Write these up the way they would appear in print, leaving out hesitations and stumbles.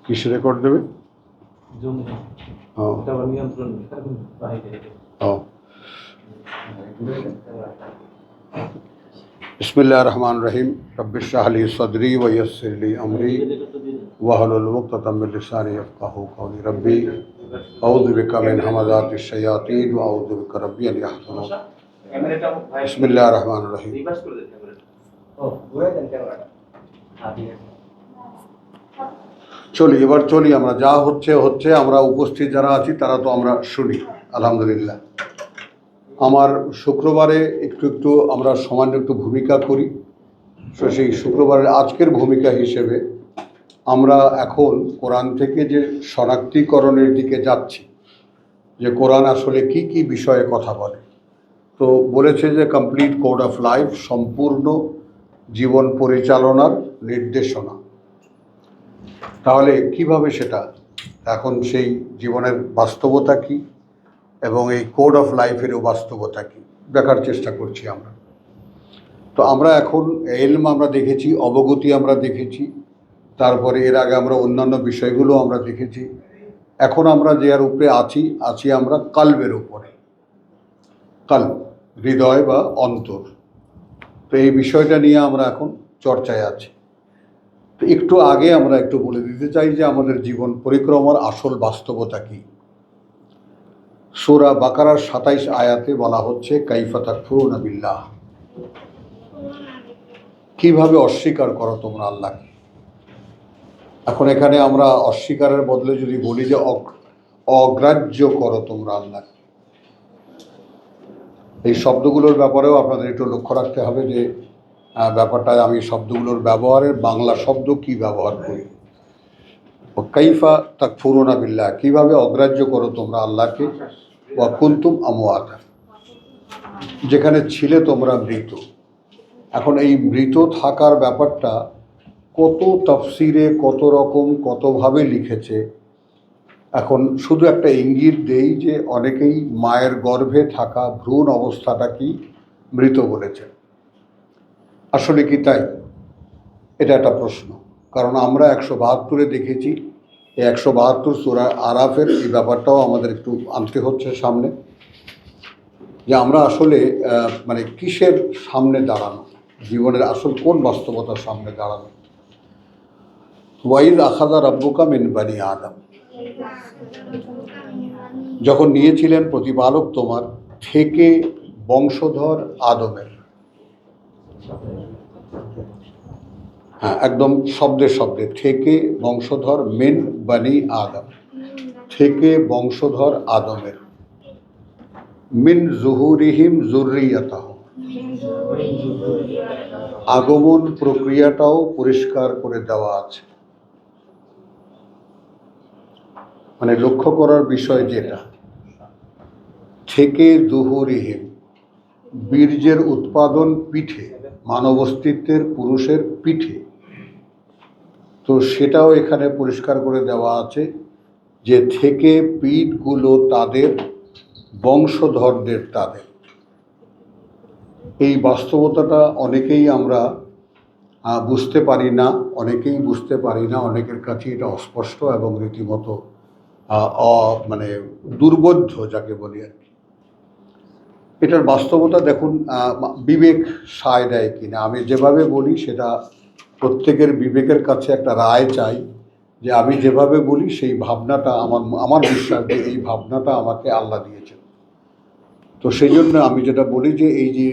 কিসে রেকর্ড দেবে? বিসমিল্লাহির রহমানির রহিম। রব্বিশ ইশরাহ লি সদরি ওয়া ইয়াসসির লি আমরি ওয়াহলুল উকদাতাম মিন লিসানি ইয়াফকাহু কওলি। রব্বি আউযু বিকা মিন হামাযাতিশ শায়াতিন ওয়া আউযু বিকা রব্বি আন ইয়াহযুরুন। বিসমিল্লাহির রহমানির রহিম। চলি আমরা, যা হচ্ছে আমরা উপস্থিত যারা আছি তারা তো আমরা শুনি আলহামদুলিল্লাহ। আমার শুক্রবারে একটু আমরা সামান্য একটু ভূমিকা করি। তো সেই শুক্রবারের আজকের ভূমিকা হিসেবে আমরা এখন কোরআন থেকে যে শনাক্তিকরণের দিকে যাচ্ছি, যে কোরআন আসলে কি কি বিষয়ে কথা বলে। তো বলেছে যে কমপ্লিট কোড অফ লাইফ, সম্পূর্ণ জীবন পরিচালনার নির্দেশনা। তাহলে কিভাবে সেটা এখন সেই জীবনের বাস্তবতা কি এবং এই কোড অফ লাইফেরও বাস্তবতা কি দেখার চেষ্টা করছি আমরা। তো আমরা এখন ইলম আমরা দেখেছি, অবগতি আমরা দেখেছি, তারপরে এর আগে আমরা অন্যান্য বিষয়গুলো আমরা দেখেছি। এখন আমরা যে আর উপরে আছি আমরা কালবের উপরে, কাল হৃদয় বা অন্তর। তো এই বিষয়টা নিয়ে আমরা এখন চর্চায় আছি। তো একটু আগে আমরা একটু বলে দিতে চাই যে আমাদের জীবন পরিক্রমার আসল বাস্তবতা কি। সূরা বাকারার ২৭ আয়াতে বলা হচ্ছে কাইফা তাকফুরুনা বিল্লাহ, কিভাবে অস্বীকার করো তোমরা আল্লাহকে। এখন এখানে আমরা অস্বীকারের বদলে যদি বলি যে অগ্রাহ্য করো তোমরা আল্লাহকে, এই শব্দগুলোর ব্যাপারেও আপনাদের একটু লক্ষ্য রাখতে হবে যে ব্যাপারটা আমি শব্দগুলোর ব্যবহারের বাংলা শব্দ কি ব্যবহার করি। কাইফা তাকফুরুনা বিল্লাহ, কিভাবে অগ্রাহ্য করো তোমরা আল্লাহকে। ওয়া কুনতুম আমওয়াতা, যেখানে ছিলে তোমরা মৃত। এখন এই মৃত থাকার ব্যাপারটা কত তাফসিরে কত রকম কতভাবে লিখেছে। এখন শুধু একটা ইঙ্গিত দেই যে অনেকেই মায়ের গর্ভে থাকা ভ্রূণ অবস্থাটা কি মৃত বলেছে। আসলে কি তাই? এটা একটা প্রশ্ন। কারণ আমরা ১৭২ দেখেছি, এই ১৭২ সূরা আরাফের এই ব্যাপারটাও আমাদের একটু আনতে হচ্ছে সামনে, যে আমরা আসলে মানে কিসের সামনে দাঁড়ানো, জীবনের আসল কোন বাস্তবতার সামনে দাঁড়ানো। ওয়াইদ আখাযা রাব্বুকা মিন বানি আদম, যখন নিয়েছিলেন প্রতিপালক তোমার থেকে বংশধর আদমের। হ্যাঁ, একদম শব্দে থেকে বংশধর, মিন বানি আদম, থেকে বংশধর আদমের। মিন জুহুরিহিম যুররিয়াতাহুম, আগমন প্রক্রিয়াটাও পরিষ্কার করে দেওয়া আছে। মানে লক্ষ্য করার বিষয় যেটা, থেকে জুহুরিহিম, বীর্যের উৎপাদন পিঠে, মানব অস্তিত্বের পুরুষের পিঠে। তো সেটাও এখানে পরিষ্কার করে দেওয়া আছে যে থেকে পিঠগুলো তাদের বংশধরদের, তাদের। এই বাস্তবতাটা অনেকেই আমরা বুঝতে পারি না, অনেকের কাছে এটা অস্পষ্ট এবং রীতিমতো মানে দুর্বোধ্য যাকে বলি আর কি। এটার বাস্তবতা দেখুন, বিবেক সায় দেয় কিনা। আমি যেভাবে বলি সেটা প্রত্যেকের বিবেকের কাছে একটা রায় চাই, যে আমি যেভাবে বলি সেই ভাবনাটা আমার বিশ্বাস যে এই ভাবনাটা আমাকে আল্লাহ দিয়েছেন। তো সেই জন্য আমি যেটা বলি যে এই যে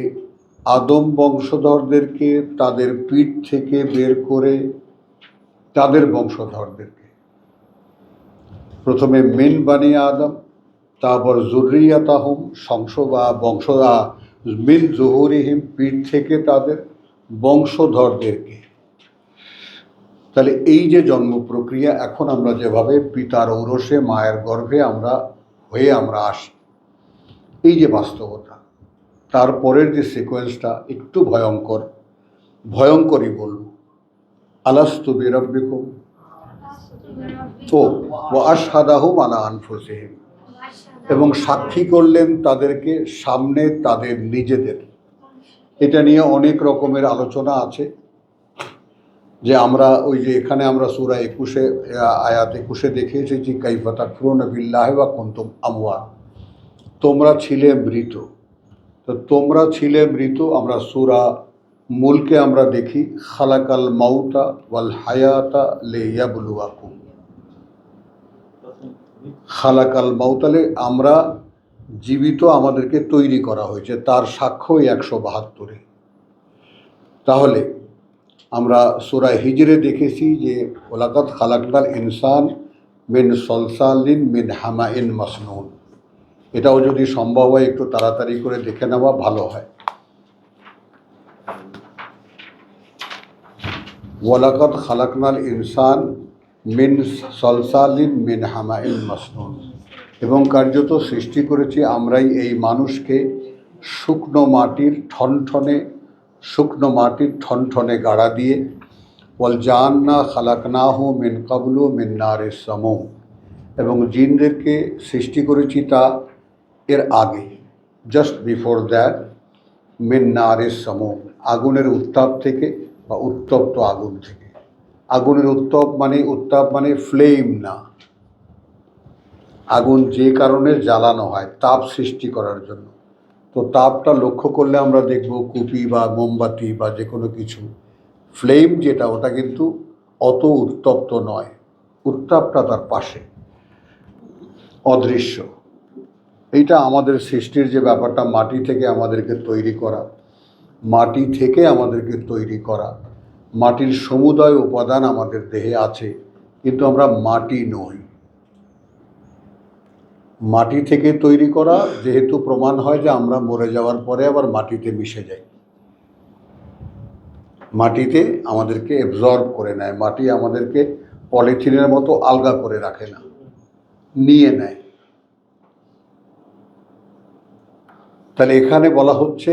আদম বংশধরদেরকে তাদের পিঠ থেকে বের করে তাদের বংশধরদেরকে, প্রথমে মিন বানি আদম, তারপর যুররিয়াতাহুম, বংশ মিন জুহুরিহিম, পিঠ থেকে তাদের বংশধরদেরকে। তাহলে এই যে জন্ম প্রক্রিয়া, এখন আমরা যেভাবে পিতার ঔরসে মায়ের গর্ভে আমরা আসি, এই যে বাস্তবতা, তারপরের যে সিকোয়েন্সটা একটু ভয়ঙ্করই বলব। আলাস্তু বিরাব্বিকুম ওয়া আশহাদাহুম আলা আনফুসিহিম, এবং সাক্ষী করলেন তাদেরকে সামনে তাদের নিজেদের। এটা নিয়ে অনেক রকমের আলোচনা আছে। যে আমরা ওই যে এখানে আমরা সূরা 21 আয়াত 21 দেখে এসেছি কাইফা তাকফুরুনা বিল্লাহি ওয়া কুনতুম আমওয়াত, তোমরা ছিলে মৃত। তো তোমরা ছিলে মৃত আমরা সূরা মুলকে আমরা দেখি খালাকাল মাউতা ওয়াল হায়াতা লিয়াবলুয়াকুম। খালাকাল মাউতালে আমরা জীবিত, আমাদেরকে তৈরি করা হয়েছে, তার সাক্ষ্য 172-এ। তাহলে আমরা সূরা হিজরে দেখেছি যে ওয়ালাকাদ খালাকনাল ইনসান মিন সলসালিন মিন হামাইন মাসনুন। এটাও যদি সম্ভব হয় একটু তাড়াতাড়ি করে দেখে নেওয়া ভালো হয়। ওয়ালাকাদ খালাকনাল ইনসান মিন সলসালিন মিন হামাইন মাসনুন, এবং কার্যত সৃষ্টি করেছি আমরাই এই মানুষকে শুকনো মাটির ঠনঠনে গাড়া দিয়ে। ওয়াল জান্না খালাকনাহু মিন কাবলু মিন নারিস সামুম, এবং জিনদেরকে সৃষ্টি করেছি তা এর আগে, জাস্ট বিফোর দ্যাট, মিন নারিস সামুম, আগুনের উত্তাপ থেকে বা উত্তপ্ত আগুন থেকে। আগুনের উত্তাপ মানে ফ্লেম না, আগুন যে কারণে জ্বালানো হয় তাপ সৃষ্টি করার জন্য। তো তাপটা লক্ষ্য করলে আমরা দেখব কুপি বা মোমবাতি বা যে কোনো কিছু, ফ্লেম যেটা ওটা কিন্তু অত উত্তপ্ত নয়, উত্তাপটা তার পাশে, অদৃশ্য। এইটা আমাদের সৃষ্টির যে ব্যাপারটা, মাটি থেকে আমাদেরকে তৈরি করা, মাটির সমুদয় উপাদান আমাদের দেহে আছে, কিন্তু আমরা মাটি নই। মাটি থেকে তৈরি করা যেহেতু প্রমাণ হয় যে আমরা মরে যাওয়ার পরে আবার মাটিতে মিশে যাই, মাটিতে আমাদেরকে অ্যাবজর্ব করে নেয়, মাটি আমাদেরকে পলিথিনের মতো আলগা করে রাখে না, নিয়ে নেয়। তাহলে এখানে বলা হচ্ছে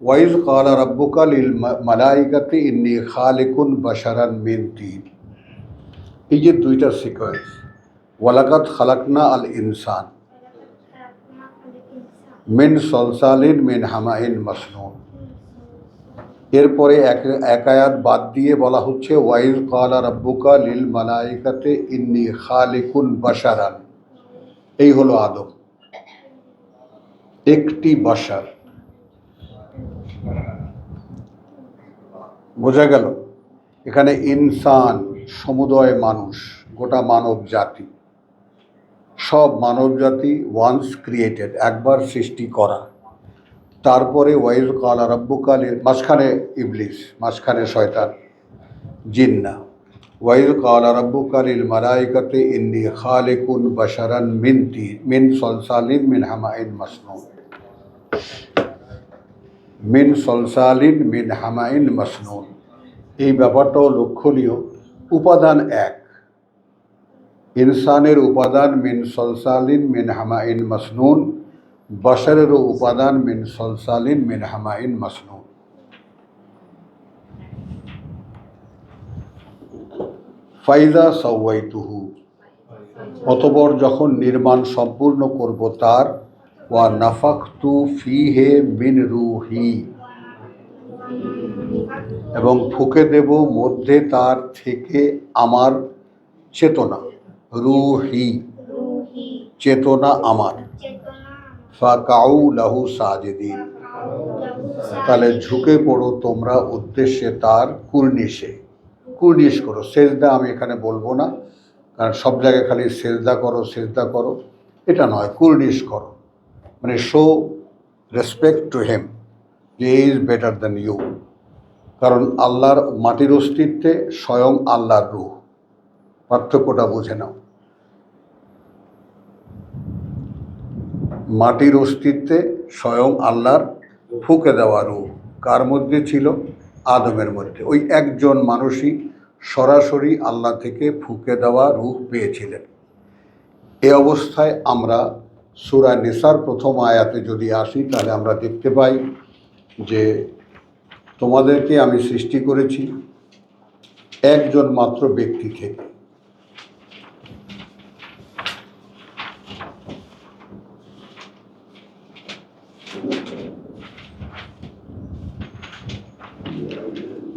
ওয়াইজ ক্বালা রাব্বুকা লিল মালাইকাতি ইন্নী খালিকুন বাশারান মিন তিন। এই যে দুইটা সিকোয়েন্স, ওয়ালাকাদ খালাকনা আল ইনসান মিন সলসালিন মিন হামাইন মাসনুন, এরপরে এক আয়াত বাদ দিয়ে বলা হচ্ছে ওয়াইজ ক্বালা রাব্বুকা লিল মালাইকাতি ইন্নী খালিকুন বাশারান। এই হলো আদম, একটি বাশার। বোঝা গেল? এখানে ইনসান সমুদয় মানুষ, গোটা মানব জাতি, সব মানব জাতি ওয়ান্স ক্রিয়েটেড, একবার সৃষ্টি করা। তারপরে ওয়াইজ ক্বালা রাব্বুকা লিল, মাঝখানে ইবলিস, মাঝখানে শয়তান, জিন্না। ওয়াইজ ক্বালা রাব্বুকা লিল মালাইকাতি ইন্নী খালিকুন বাশারান মিন সলসালিন মিন হামাইন মাসনুন। মিন সলসালিন মিন হামাইন মাসনুন, এই ব্যাপারটাও লক্ষণীয়। উপাদান এক, ইনসানের উপাদান মিন সলসালিন মিন হামাইন মাসনুন, বাশারেরও উপাদান মিন সলসালিন মিন হামাইন মাসনুন। ফাইজা সাওয়াইতুহু, অতঃপর যখন নির্মাণ সম্পূর্ণ করব তার, ওয়া নাফাখতু ফিহে মিন রূহি, এবং ফুঁকে দেব মধ্যে তার থেকে আমার চেতনা, রূহি চেতনা আমার। ফাকাউ লাহু সাজিদিন, তাহলে ঝুঁকে পড়ো তোমরা উদ্দেশ্যে তার কুর্নিশ করো। সেজদা আমি এখানে বলবো না, কারণ সব জায়গায় খালি সেজদা করো, এটা নয়, কুর্নিশ করো, মানে শো রেসপেক্ট টু হেম, যে ইজ বেটার দ্যান ইউ। কারণ আল্লাহর মাটির অস্তিত্বে স্বয়ং আল্লাহর রূহ, পার্থক্যটা বুঝে নাও। মাটির অস্তিত্বে স্বয়ং আল্লাহর ফুঁকে দেওয়া রূহ কার মধ্যে ছিল? আদমের মধ্যে। ওই একজন মানুষই সরাসরি আল্লাহ থেকে ফুঁকে দেওয়া রূহ পেয়েছিলেন। এ অবস্থায় আমরা সূরা নিসার প্রথম আয়াতে যদি আসি, তাহলে আমরা দেখতে পাই যে তোমাদেরকে আমি সৃষ্টি করেছি একজন মাত্র ব্যক্তি থেকে।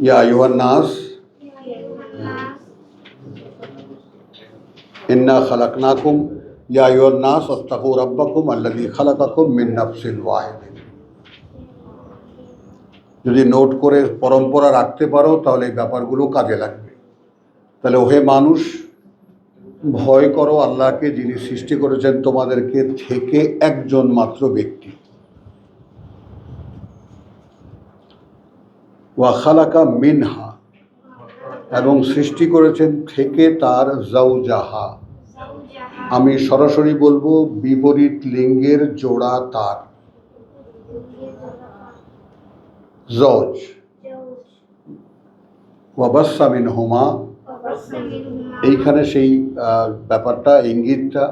ইয়া আইয়ুহান নাস ইন্না খালাকনাকুম ইয়া আইয়ুহান নাস ওয়াত্তাকু রাব্বাকুম আল্লাযী খালাকাকুম মিন নাফসিন ওয়াহিদাতিন। যদি নোট করে পরম্পরা রাখতে পারো তাহলে এই ব্যাপারগুলো কাজে লাগবে। তাহলে ওহে মানুষ, ভয় করো আল্লাহকে, যিনি সৃষ্টি করেছেন তোমাদেরকে থেকে একজন মাত্র ব্যক্তি। ওয়া খালাকা মিনহা, এবং সৃষ্টি করেছেন থেকে তার জাওজাহা। আমি সরাসরি বলবো বিপরীত লিঙ্গের জোড়া তার, জওজ। ওয়া বাসসা মিনহুমা, এইখানে সেই ব্যাপারটা, ইঙ্গিতটা,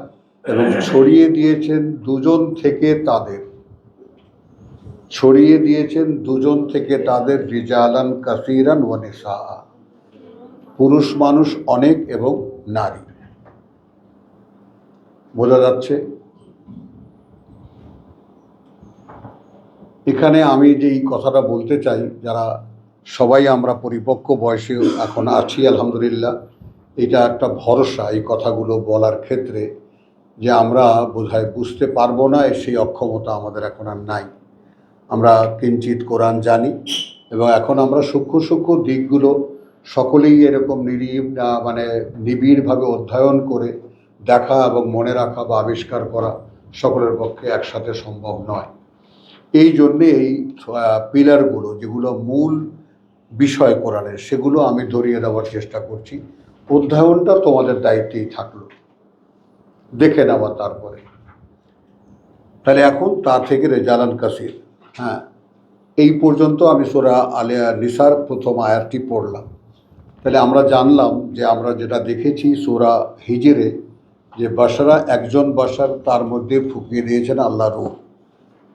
এবং ছড়িয়ে দিয়েছেন দুজন থেকে তাদের, ছড়িয়ে দিয়েছেন দুজন থেকে তাদের, রিজালান কাসীরান ওয়া নিসা, পুরুষ মানুষ অনেক এবং নারী। বোঝা যাচ্ছে? এখানে আমি যেই কথাটা বলতে চাই, যারা সবাই আমরা পরিপক্ক বয়সে এখন আছি আলহামদুলিল্লাহ, এটা একটা ভরসা এই কথাগুলো বলার ক্ষেত্রে, যে আমরা বোধহয় বুঝতে পারবো না, সেই অক্ষমতা আমাদের এখন আর নাই। আমরা কিঞ্চিত কোরআন জানি এবং এখন আমরা সূক্ষ্ম সূক্ষ্ম দিকগুলো সকলেই এরকম নিবিড়ভাবে অধ্যয়ন করে দেখা এবং মনে রাখা বা আবিষ্কার করা সকলের পক্ষে একসাথে সম্ভব নয়। এই জন্যে এই পিলারগুলো, যেগুলো মূল বিষয় কোরআনের, সেগুলো আমি ধরিয়ে দেওয়ার চেষ্টা করছি। অধ্যয়নটা তোমাদের দায়িত্বেই থাকলো, দেখে নেওয়া তারপরে। তাহলে এখন তা থেকে রেজালান কাসির, হ্যাঁ, এই পর্যন্ত আমি সূরা আলে নিসার প্রথম আয়াতটি পড়লাম। তাহলে আমরা জানলাম যে আমরা যেটা দেখেছি সূরা হিজরে, যে বাশারা একজন বাশার, তার মধ্যে ফুঁকিয়ে দিয়েছেন আল্লাহ রূহ।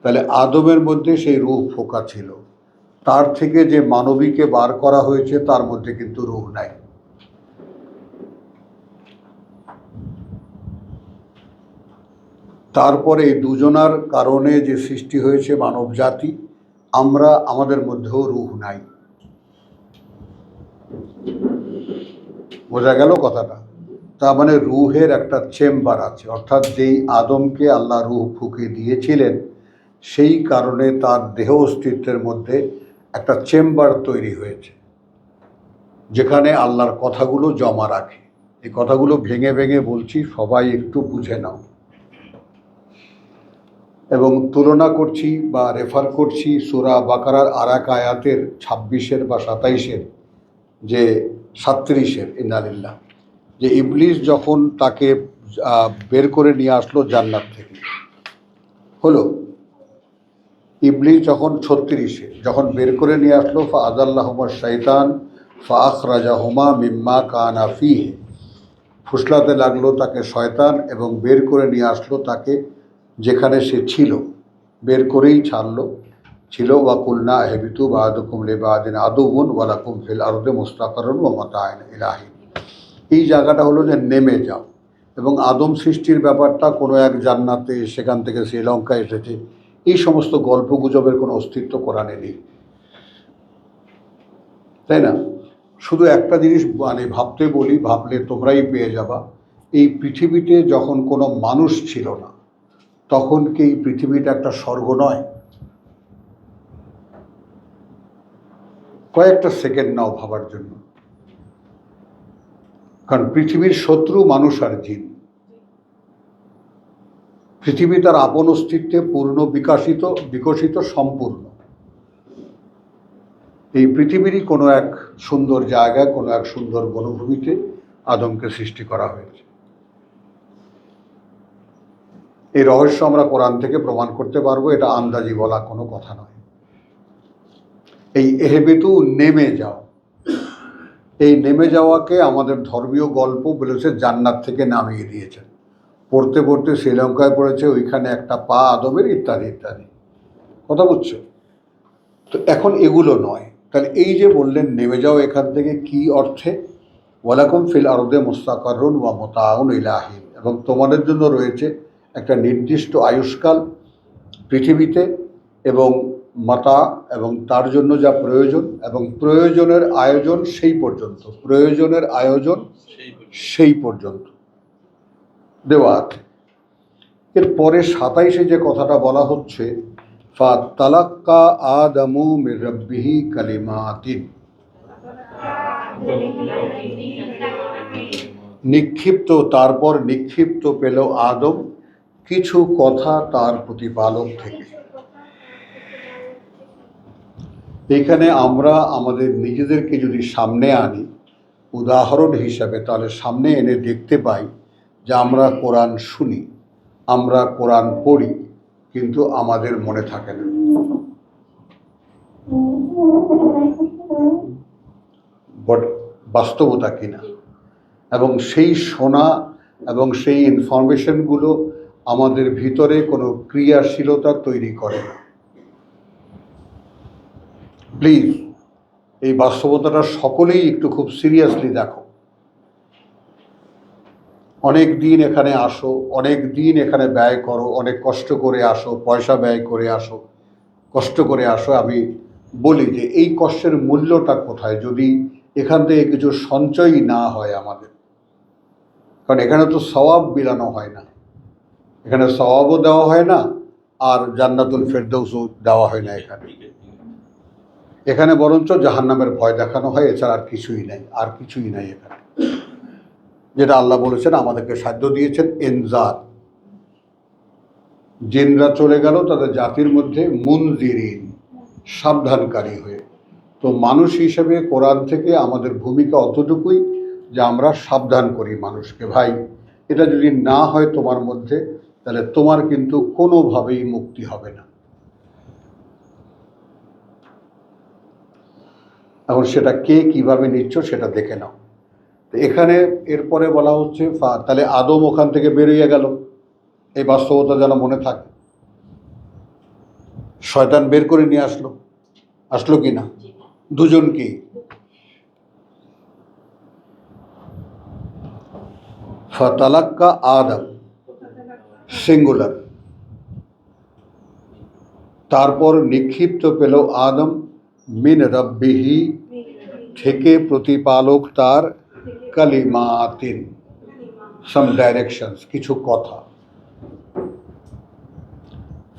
তাহলে আদমের মধ্যে সেই রূহ ফোঁকা ছিল, তার থেকে যে মানবীকে বার করা হয়েছে তার মধ্যে কিন্তু রূহ নাই। তারপরে এই দুজনার কারণে যে সৃষ্টি হয়েছে মানব জাতি, আমরা আমাদের মধ্যেও রূহ নাই। বোঝা গেল কথাটা? তার মানে রূহের একটা চেম্বার আছে, অর্থাৎ যেই আদমকে আল্লাহ রূহ ফুঁকে দিয়েছিলেন, সেই কারণে তার দেহ অস্তিত্বের মধ্যে একটা চেম্বার তৈরি হয়েছে, যেখানে আল্লাহর কথাগুলো জমা রাখে। এই কথাগুলো ভেঙে ভেঙে বলছি, সবাই একটু বুঝে নাও। এবং তুলনা করছি বা রেফার করছি সূরা বাকারার আর এক আয়াতের 26 বা 27, যে 37, ইন্নালিল্লাহ, যে ইবলিস যখন তাকে বের করে নিয়ে আসলো জান্নাত থেকে, হলো ইবলিস যখন 36 যখন বের করে নিয়ে আসলো, ফা আযাল্লাহুমা শাইতান ফা আখরাজাহুমা মিম্মা কানা ফীহি, ফুসলাতে লাগলো তাকে শয়তান এবং বের করে নিয়ে আসলো তাকে যেখানে সে ছিল, বের করেই ছাড়লো ছিল। ওয়া কুলনা ইহবিতু বা'দুকুম লিবা'দিন আদুউন ওয়া লাকুম ফিল আরদি মুস্তাকাররুন ওয়া মাতা'উন ইলা হিন। এই জায়গাটা হলো যে নেমে যাও। এবং আদম সৃষ্টির ব্যাপারটা কোনো এক জান্নাতে, সেখান থেকে শ্রীলঙ্কা এসেছে, এই সমস্ত গল্প গুজবের কোনো অস্তিত্ব কোরআনে নেই, তাই না? শুধু একটা জিনিস ভাবতে বলি, ভাবলে তোমরাই পেয়ে যাবা, এই পৃথিবীতে যখন কোনো মানুষ ছিল না, তখন কি এই পৃথিবীটা একটা স্বর্গ নয়? কয়েকটা সেকেন্ড নাও ভাবার জন্য। কারণ পৃথিবীর শত্রু মানুষ আর জিন। পৃথিবী তার আপন অস্তিত্বে পূর্ণ বিকশিত সম্পূর্ণ। এই পৃথিবীরই কোনো এক সুন্দর জায়গায়, কোনো এক সুন্দর বনভূমিতে আদমকে সৃষ্টি করা হয়েছে। এই রহস্য আমরা কোরআন থেকে প্রমাণ করতে পারবো, এটা আন্দাজি বলা কোনো কথা নয়। এই এহবিতু, নেমে যাও, এই নেমে যাওয়াকে আমাদের ধর্মীয় গল্প বলেছে জান্নাত থেকে নামিয়ে দিয়েছেন। পড়তে পড়তে শ্রীলঙ্কায় পড়েছে, ওইখানে একটা পা আদমের, ইত্যাদি ইত্যাদি। কথা বুঝছো? তো এখন এগুলো নয়। তাহলে এই যে বললেন নেমে যাও এখান থেকে, কি অর্থে? ওয়ালাকুম ফিল আরদে মুস্তাকাররুন ওয়া মাতাউন ইলা হিন, এবং তোমাদের জন্য রয়েছে একটা নির্দিষ্ট আয়ুষ্কাল পৃথিবীতে, এবং মাতা, এবং তার জন্য যা প্রয়োজন, এবং প্রয়োজনের আয়োজন সেই পর্যন্ত, প্রয়োজনের আয়োজন সেই পর্যন্ত। দেওয়া আছে। এরপরে 27-এ যে কথাটা বলা হচ্ছে, ফাতালাক্কা আদামু মির রাব্বিহি কালিমাতিন, তারপর নিক্ষিপ্ত পেল আদম কিছু কথা তার প্রতিপালক থেকে। এখানে আমরা আমাদের নিজেদেরকে যদি সামনে আনি উদাহরণ হিসাবে, তাহলে সামনে এনে দেখতে পাই যে আমরা কোরআন শুনি, আমরা কোরআন পড়ি, কিন্তু আমাদের মনে থাকে না। বাট বাস্তবতা কিনা, এবং সেই শোনা এবং সেই ইনফরমেশনগুলো আমাদের ভিতরে কোনো ক্রিয়াশীলতা তৈরি করে না। প্লিজ এই বাস্তবতাটা সকলেই একটু খুব সিরিয়াসলি দেখো। অনেক দিন এখানে আসো, অনেক দিন এখানে ব্যয় করো, অনেক কষ্ট করে আসো, পয়সা ব্যয় করে আসো, কষ্ট করে আসো। আমি বলি যে এই কষ্টের মূল্যটা কোথায় যদি এখান থেকে কিছু সঞ্চয়ই না হয় আমাদের? কারণ এখানে তো সওয়াব বিলানো হয় না, এখানে সওয়াবও দেওয়া হয় না, আর জান্নাতুল ফেরদৌসও দেওয়া হয় না। এখানে বরঞ্চ জাহান্নামের ভয় দেখানো হয়, এছাড়া আর কিছুই নাই, আর কিছুই নাই এখানে। যেটা আল্লাহ বলেছেন, আমাদেরকে সাধ্য দিয়েছেন এনজার, জিনরা চলে গেল তাদের জাতির মধ্যে মুনজিরিন, সাবধানকারী হয়ে। তো মানুষ হিসেবে কোরআন থেকে আমাদের ভূমিকা অতটুকুই যে আমরা সাবধান করি মানুষকে, ভাই এটা যদি না হয় তোমার মধ্যে, তাহলে তোমার কিন্তু কোনোভাবেই মুক্তি হবে না। এখন সেটা কে কিভাবে নিচ্ছ সেটা দেখে নাও। এখানে এরপরে বলা হচ্ছে তাহলে আদম ওখান থেকে বেরিয়ে গেল, এই বাস্তবতা যেন মনে থাকে। শয়তান বের করে নিয়ে আসলো কি না? দুজন কি? ফাতালাক্কা আদম সিঙ্গুলার, তারপর নিক্ষিপ্ত পেল আদম মিন রাব্বিহি থেকে প্রতিপালক তার, কালিমাতিন সাম ডাইরেকশনস, কিছু কথা।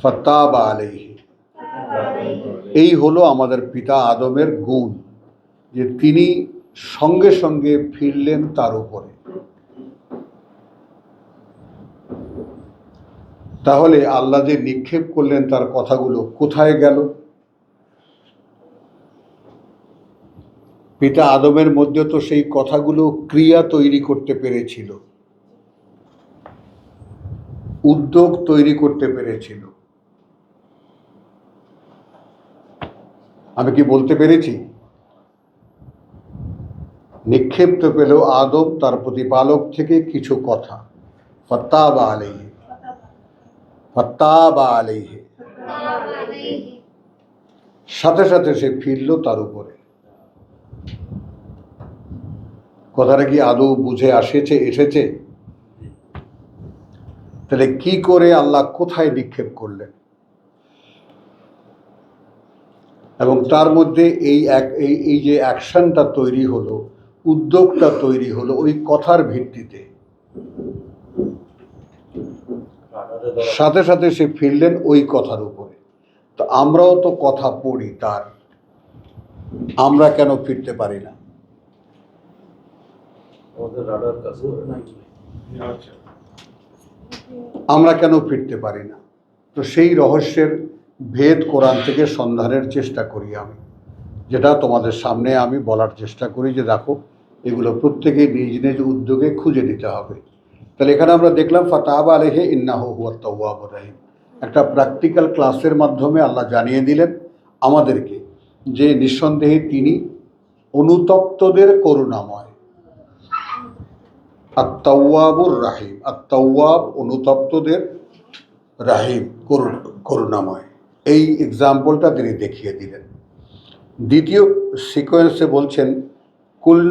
ফাতাবা আলাইহি, এই হলো আমাদের পিতা আদমের গুণ, যে তিনি সঙ্গে সঙ্গে ফিরলেন তার উপরে। তাহলে আল্লাহ যে নিক্ষেপ করলেন তার কথাগুলো কোথায় গেল? পিতা আদমের মধ্যে তো সেই কথাগুলো ক্রিয়া তৈরি করতে পেরেছিল, উদ্যোগ তৈরি করতে পেরেছিল। আমি কি বলতে পেরেছি? নিক্ষেপ্ত পেল আদম তার প্রতিপালক থেকে কিছু কথা। ফাতাবা আলাইহি, ফাতাবা আলাইহি, সাথে সাথে সে ফিরল তার উপরে। কথাটা কি আদৌ বুঝে এসেছে? তাহলে কি করে আল্লাহ কোথায় নিক্ষেপ করলেন? এবং তার মধ্যে এই যে অ্যাকশনটা তৈরি হলো, উদ্যোগটা তৈরি হলো ওই কথার ভিত্তিতে। সাথে সাথে সে ফিরলেন ওই কথার উপরে। তো আমরাও তো কথা পড়ি তার, আমরা কেন ফিরতে পারি না? আমরা কেন ফিরতে পারি না? তো সেই রহস্যের ভেদ কোরআন থেকে সন্ধানের চেষ্টা করি আমি, যেটা তোমাদের সামনে আমি বলার চেষ্টা করি যে দেখো এগুলো প্রত্যেকেই নিজ নিজ উদ্যোগে খুঁজে নিতে হবে। তাহলে এখানে আমরা দেখলাম ফাতাবা আলাইহি ইন্নাহু হুয়াত তাওয়াবুর রহিম। একটা প্র্যাকটিক্যাল ক্লাসের মাধ্যমে আল্লাহ জানিয়ে দিলেন আমাদেরকে যে নিঃসন্দেহে তিনি অনুতপ্তদের করুণাময়। আত-তাওয়াবুর রাহিম, আত-তাওয়াব অনুতপ্তদের, রাহিম করুণাময়। এই এক্সাম্পলটা তিনি দেখিয়ে দিলেন। দ্বিতীয় সিকোয়েন্সে বলছেন কুল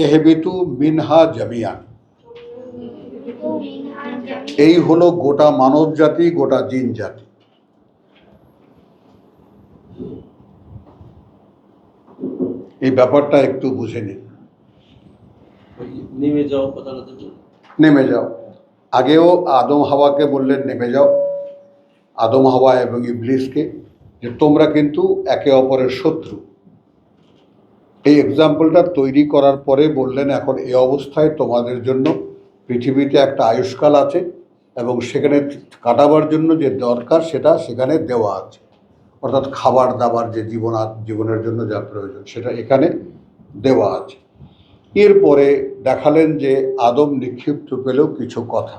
এহবিতু মিনহা জামিয়ান, এই হলো গোটা মানব জাতি, গোটা জিন জাতি। এই ব্যাপারটা একটু বুঝে নিন। নেমে যাও, আগেও আদম হাওয়াকে বললেন নেমে যাও, আদম হাওয়া এবং ইবলিসকে, যে তোমরা কিন্তু একে অপরের শত্রু। এই এক্সাম্পলটা তৈরি করার পরে বললেন এখন এই অবস্থায় তোমাদের জন্য পৃথিবীতে একটা আয়ুষ্কাল আছে এবং সেখানে কাটাবার জন্য যে দরকার সেটা সেখানে দেওয়া আছে, অর্থাৎ খাবার দাবার যে জীবনের জন্য যা প্রয়োজন সেটা এখানে দেওয়া আছে। এরপরে দেখালেন যে আদম নিক্ষিপ্ত পেলেও কিছু কথা।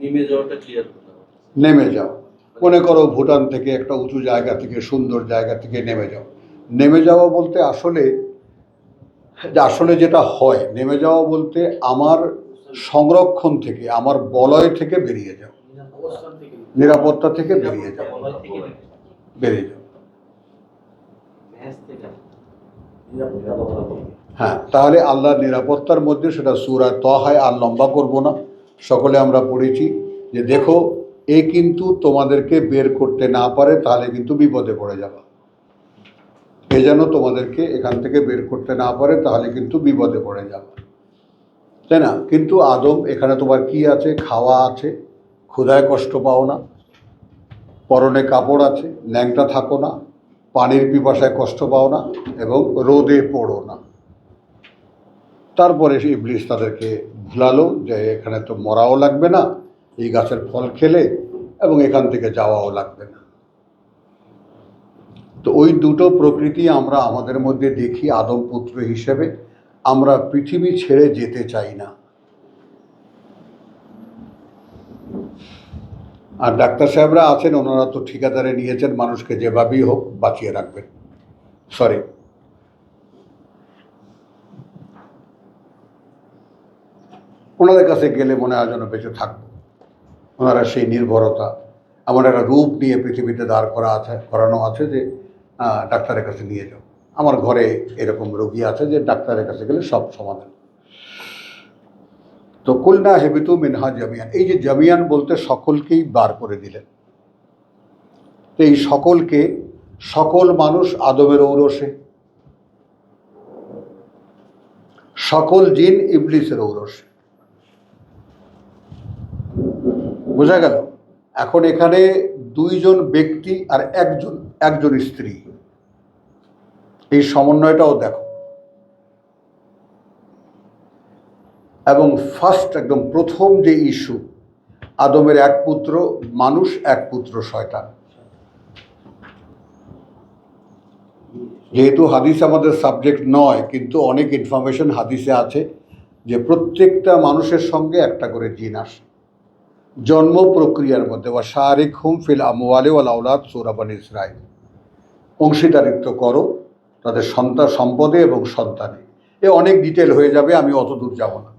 নেমে যাওয়াটা ক্লিয়ার করতে হবে। নেমে যাও, মনে করো ভুটান থেকে একটা উঁচু জায়গা থেকে, সুন্দর জায়গা থেকে নেমে যাও। নেমে যাওয়া বলতে আসলে যেটা হয়, নেমে যাওয়া বলতে আমার সংরক্ষণ থেকে, আমার বলয় থেকে বেরিয়ে যাও, নিরাপত্তা থেকে বেরিয়ে যাও, বেরিয়ে যাও। হ্যাঁ, তাহলে আল্লাহর নিরাপত্তার মধ্যে সেটা সূরা তাহায় আর লম্বা করব না, সকলে আমরা পড়েছি যে দেখো এ কিন্তু তোমাদেরকে বের করতে না পারে তাহলে কিন্তু বিপদে পড়ে যাবে। এ যেন তোমাদেরকে এখান থেকে বের করতে না পারে তাহলে কিন্তু বিপদে পড়ে যাবে, তাই না? কিন্তু আদম, এখানে তোমার কি আছে? খাওয়া আছে, ক্ষুধায় কষ্ট পাও না, পরনে কাপড় আছে, ন্যাংটা থাকো না, পানির পিপাসায় কষ্ট পাও না এবং রোদে পড়ো না। তারপরে ইবলিস তাদেরকে ভুলালো যে এখানে তো মরাও লাগবে না এই গাছের ফল খেলে, এবং এখান থেকে যাওয়াও লাগবে না। তো ওই দুটো প্রকৃতি আমরা আমাদের মধ্যে দেখি আদম পুত্র হিসেবে। আমরা পৃথিবী ছেড়ে যেতে চাই না। আর ডাক্তার সাহেবরা আছেন, ওনারা তো ঠিকাদারে নিয়েছেন মানুষকে যেভাবেই হোক বাঁচিয়ে রাখবেন। সরি, ওনাদের কাছে গেলে মনে হয় যেন বেঁচে থাকবো। ওনারা সেই নির্ভরতা, এমন একটা রূপ নিয়ে পৃথিবীতে দাঁড় করানো আছে যে ডাক্তারের কাছে নিয়ে যাও। আমার ঘরে এরকম রোগী আছে যে ডাক্তারের কাছে গেলে সব সমাধান। তো কুলনা হেবিতু মিনহা জামিয়ান, এই যে জামিয়ান বলতে সকলকেই বার করে দিলেন। এই সকলকে, সকল মানুষ আদমের ঔরসে, সকল জিন ইবলিসের ঔরসে। বোঝা গেল? এখন এখানে দুইজন ব্যক্তি আর একজন স্ত্রী, এই সমন্বয়টাও দেখো। এবং ফার্স্ট একদম প্রথম যে ইস্যু, আদমের এক পুত্র মানুষ, এক পুত্র শয়তান। যেহেতু হাদিস আমাদের সাবজেক্ট নয়, কিন্তু অনেক ইনফরমেশন হাদিসে আছে যে প্রত্যেকটা মানুষের সঙ্গে একটা করে জিন আসে জন্ম প্রক্রিয়ার মধ্যে। বা শারিক হুম ফিল আমওয়ালি ওয়াল আওলাদ, সূরা বনী ইসরাঈল। অংশীদারিত্ব করো তাদের সম্পদে এবং সন্তানে। এ অনেক ডিটেল হয়ে যাবে, আমি অত দূর যাব না।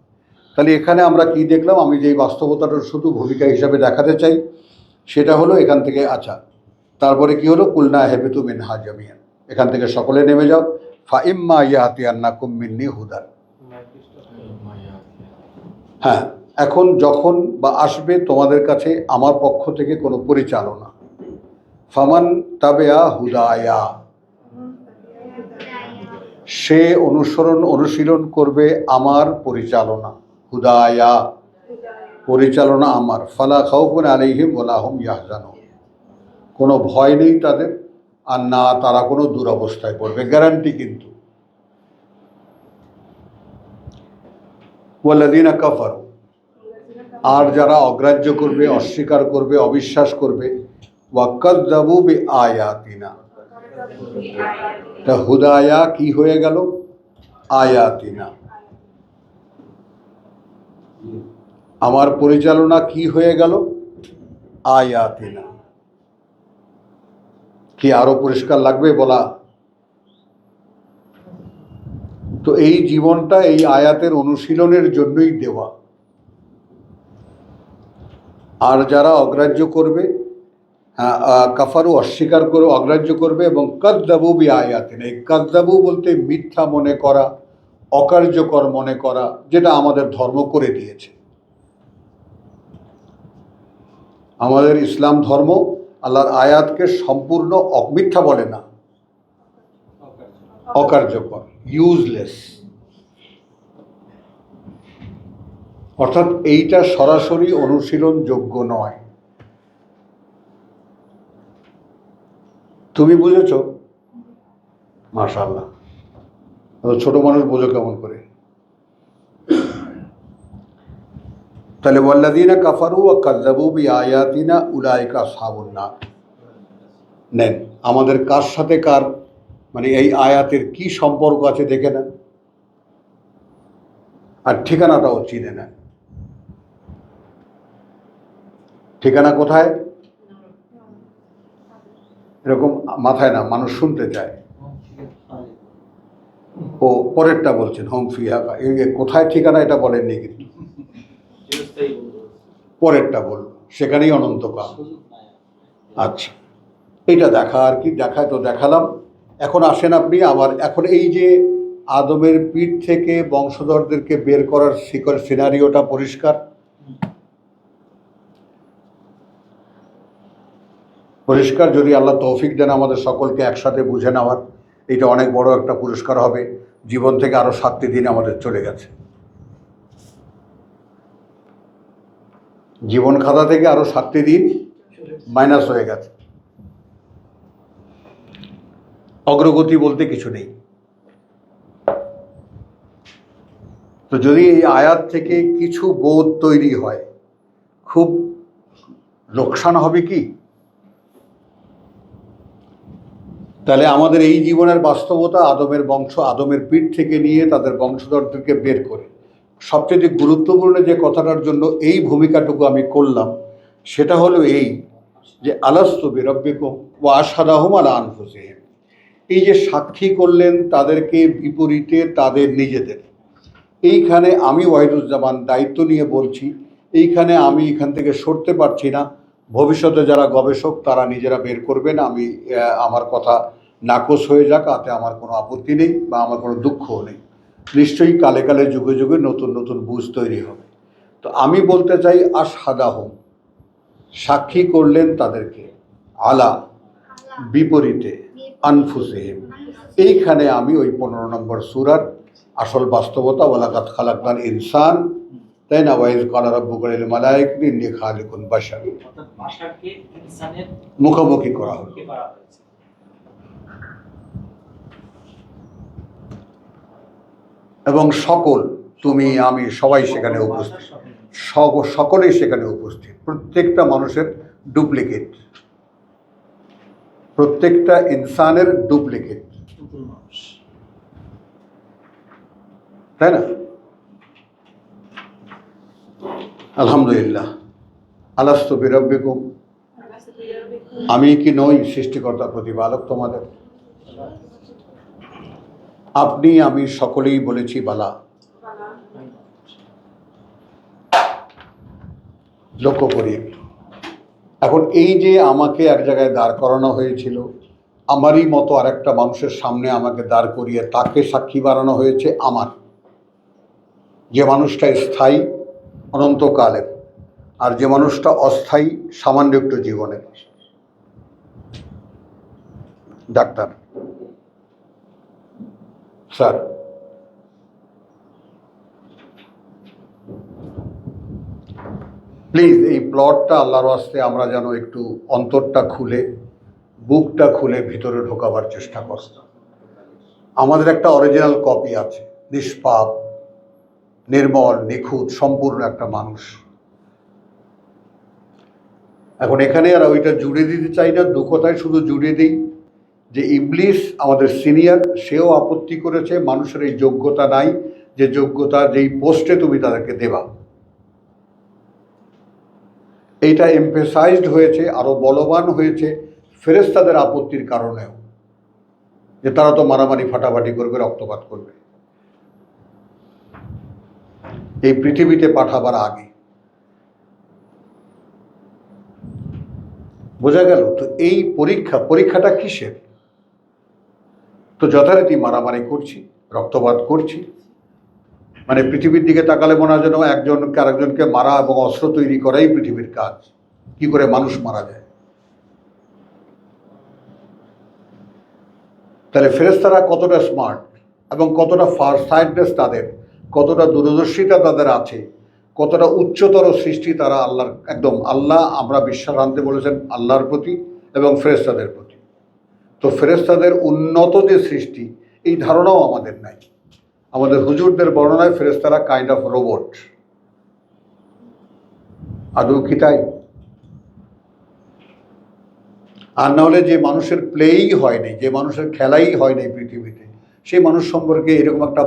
তাহলে এখানে আমরা কি দেখলাম? আমি যেই বাস্তবতাটা শুধু ভূমিকা হিসাবে দেখাতে চাই সেটা হলো এখান থেকে, আচ্ছা তারপরে কি হলো? কুলনা হেবিতু মিনহা জামিয়ান, এখান থেকে সকলে নেমে যাও। ফা ইম্মা ইয়াতিয়ান্নাকুম মিন্নি হুদান। হ্যাঁ, এখন যখন বা আসবে তোমাদের কাছে আমার পক্ষ থেকে কোনো পরিচালনা, ফামান তাবেয়া হুদায়া, সে অনুশীলন করবে আমার পরিচালনা। হুদায়া, পরিচালনা আমার। ফালা খাউফুন আলাইহিম ওয়ালা হুম ইয়াহজানুন, কোনো ভয় নেই তাদের, আর না তারা কোনো দুরবস্থায় পড়বে, গ্যারান্টি। কিন্তু ওয়াল্লাযীনা কাফারু, আর যারা অগ্রাহ্য করবে, অস্বীকার করবে, অবিশ্বাস করবে, ওয়াকাযযাবু বিআয়াতিনা, তা হুদায়া কি হয়ে গেল? আয়াতিনা, আমার পরিচালনা কি হয়ে গেল? আয়াতিনা। কি আরো পরিষ্কার লাগবে বলা? তো এই জীবনটা এই আয়াতের অনুশীলনের জন্যই দেওয়া। আর যারা অগ্রাহ্য করবে, কাফারু অস্বীকার করে অগ্রাহ্য করবে, এবং কাযযাবু বিআয়াতিনা, এই কাযযাবু বলতে মিথ্যা মনে করা, অকার্যকর মনে করা, যেটা আমাদের ধর্ম করে দিয়েছে। আমাদের ইসলাম ধর্ম আল্লাহর আয়াতকে সম্পূর্ণ মিথ্যা বলে না, অকার্যকর, ইউজলেস, অর্থাৎ এইটা সরাসরি অনুশীলনযোগ্য নয়। তুমি বুঝেছ? মাশাআল্লাহ। ছোট মানুষ বোঝো কেমন করে? তাহলে ওয়াল্লাযীনা কাফারু ওয়া কাযযাবু বিআয়াতিনা উলাইকা আসহাবুন নার। নেন, আমাদের কার সাথে কার, মানে এই আয়াতের কি সম্পর্ক আছে দেখে নেন, আর ঠিকানাটাও চিনে নেন। ঠিকানা কোথায়? এরকম মাথায় না, মানুষ শুনতে চায়। ও পরেরটা বলছেন, হোম ফিহা। কোথায় ঠিকানা এটা বলেননি, কিন্তু পরেরটা বলল, সেখানেই অনন্তকাল। আচ্ছা, এটা দেখা আর কি, দেখায় তো দেখালাম। এখন আসেন আপনি আবার, এখন এই যে আদমের পিঠ থেকে বংশধরদেরকে বের করার সিনারিওটা পরিষ্কার পরিষ্কার যদি আল্লাহ তৌফিক দেন আমাদের সকলকে একসাথে বুঝে নেওয়ার, এটা অনেক বড় একটা পুরস্কার হবে। জীবন থেকে আরো 7টি দিন আমাদের চলে গেছে, জীবন খাতা থেকে আরো 7টি দিন মাইনাস হয়ে গেছে। অগ্রগতি বলতে কিছু নেই। তো যদি এই আয়াত থেকে কিছু বোধ তৈরি হয়, খুব লোকসান হবে কি? তাহলে আমাদের এই জীবনের বাস্তবতা, আদমের বংশ, আদমের পিঠ থেকে নিয়ে তাদের বংশধরদেরকে বের করে, সবচেয়ে গুরুত্বপূর্ণ যে কথাটার জন্য এই ভূমিকাটুকু আমি করলাম, সেটা হলো এই যে আলাস্তু বিরাব্বিকুম ওয়া আশহাদাহুম আলা আনফুসিহিম। এই যে সাক্ষী করলেন তাদেরকে বিপরীতে তাদের নিজেদের, এইখানে আমি ওয়াহিদুজ্জামান দায়িত্ব নিয়ে বলছি, এইখানে আমি এখান থেকে সরতে পারছি না। ভবিষ্যতে যারা গবেষক তারা নিজেরা বের করবেন, আমি আমার কথা নাকচ হয়ে যাক, তাতে আমার কোনো আপত্তি নেই বা আমার কোনো দুঃখও নেই। নিশ্চয়ই কালে কালে যুগে যুগে নতুন নতুন বুঝ তৈরি হবে। তো আমি বলতে চাই আশহাদাহুম, সাক্ষী করলেন তাদেরকে, আলা বিপরীতে, আনফুসিহিম। এইখানে আমি ওই 15 নম্বর সূরার আসল বাস্তবতা, ওয়ালাকাদ খালাকনাল ইনসান, তাই না, ওয়াইজ ক্বালা রাব্বুকা লিল মালায়েকাতি ইন্নী খালিকুন বাশার, মুখোমুখি করা হলো। এবং সকল, তুমি আমি সবাই সেখানে উপস্থিত, সকলেই সেখানে উপস্থিত। প্রত্যেকটা মানুষের ডুপ্লিকেট, প্রত্যেকটা ইনসানের ডুপ্লিকেট, তাই না? আলহামদুলিল্লাহ। আলাস্তু বিরাব্বিকুম, আমি কি নই সৃষ্টিকর্তা প্রতিপালক তোমাদের? আপনি আমি সকলেই বলেছি বালা। লক্ষ্য করি এখন, এই যে আমাকে এক জায়গায় দাঁড় করানো হয়েছিল, আমারই মতো আরেকটা মানুষের সামনে আমাকে দাঁড় করিয়ে তাকে সাক্ষী বানানো হয়েছে আমার, যে মানুষটা স্থায়ী অনন্তকালের, আর যে মানুষটা অস্থায়ী সামান্য একটু জীবনের। ডাক্তার স্যার, প্লিজ এই প্লটটা আল্লাহর ওয়াস্তে আমরা যেন একটু অন্তরটা খুলে, বুকটা খুলে ভিতরে ঢোকাবার চেষ্টা কর। আমাদের একটা অরিজিনাল কপি আছে, নিষ্পাপ, নির্মল, নিখুঁত, সম্পূর্ণ একটা মানুষ। এখন এখানে আর ওইটা জুড়ে দিতে চাই না, দুঃখতায় শুধু জুড়ে দিই যে ইবলিস আমাদের সিনিয়র, সেও আপত্তি করেছে মানুষের এই যোগ্যতা নাই, যে যোগ্যতা যেই পোস্টে তুমি তাদেরকে দেবা। এইটা এমফেসাইজড হয়েছে, আরো বলবান হয়েছে ফেরেশতাদের আপত্তির কারণেও, যে তারা তো মারামারি ফাটাফাটি করবে, রক্তপাত করবে এই পৃথিবীতে পাঠাবার আগে। বোঝা গেল তো? এই পরীক্ষাটা কিসের? তো যথারীতি মারামারি করছি, রক্তপাত করছি, মানে পৃথিবীর দিকে তাকালে মনে হয় যেন একজনকে আরেকজনকে মারা এবং অস্ত্র তৈরি করাই পৃথিবীর কাজ। কি করে মানুষ মারা যায়? তাহলে ফেরেশতারা কতটা স্মার্ট এবং কতটা ফারসাইটনেস তাদের, কতটা দূরদর্শিতা তাদের আছে, কতটা উচ্চতর সৃষ্টি তারা আল্লাহর, একদম আল্লাহ আমরা বিশ্বাস আনতে বলেছেন আল্লাহর প্রতি এবং ফেরেশতাদের প্রতি। তো ফেরেশতাদের উন্নত যে সৃষ্টি, এই ধারণাও আমাদের নাই। আমাদের হুজুরদের বর্ণনায় ফেরেশতারা কাইন্ড অফ রোবট। আদৌ কি তাই? আর না হলে যে মানুষের প্লেই হয়নি, যে মানুষের খেলাই হয়নি পৃথিবীতে, সেই মানুষ সম্পর্কে এরকম একটা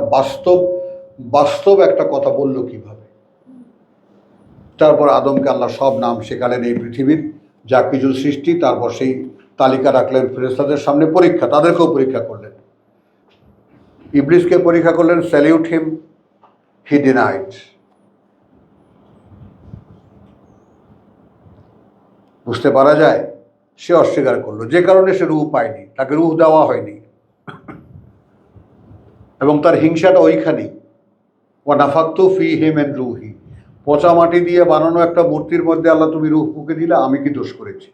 বাস্তব একটা কথা বলল কিভাবে? তারপর আদমকে আল্লাহ সব নাম শেখালেন এই পৃথিবীর যা কিছু সৃষ্টি, তারপর সেই তালিকা রাখলেন ফেরেশতাদের সামনে, পরীক্ষা, তাদেরকেও পরীক্ষা করলেন। ইবলিসকে পরীক্ষা করলেন, স্যালিউট হিম, হি ডিনাইড। বুঝতে পারা যায় সে অস্বীকার করলো, যে কারণে সে রূহ পায়নি, তাকে রূহ দেওয়া হয়নি, এবং তার হিংসাটা ওইখানেই। ওয়া নাফাকতু ফীহি মিন রূহি, পচা মাটি দিয়ে বানানো একটা মূর্তির মধ্যে আল্লাহ তুমি রূহ ফুঁকে দিলে, আমি কি দোষ করেছি?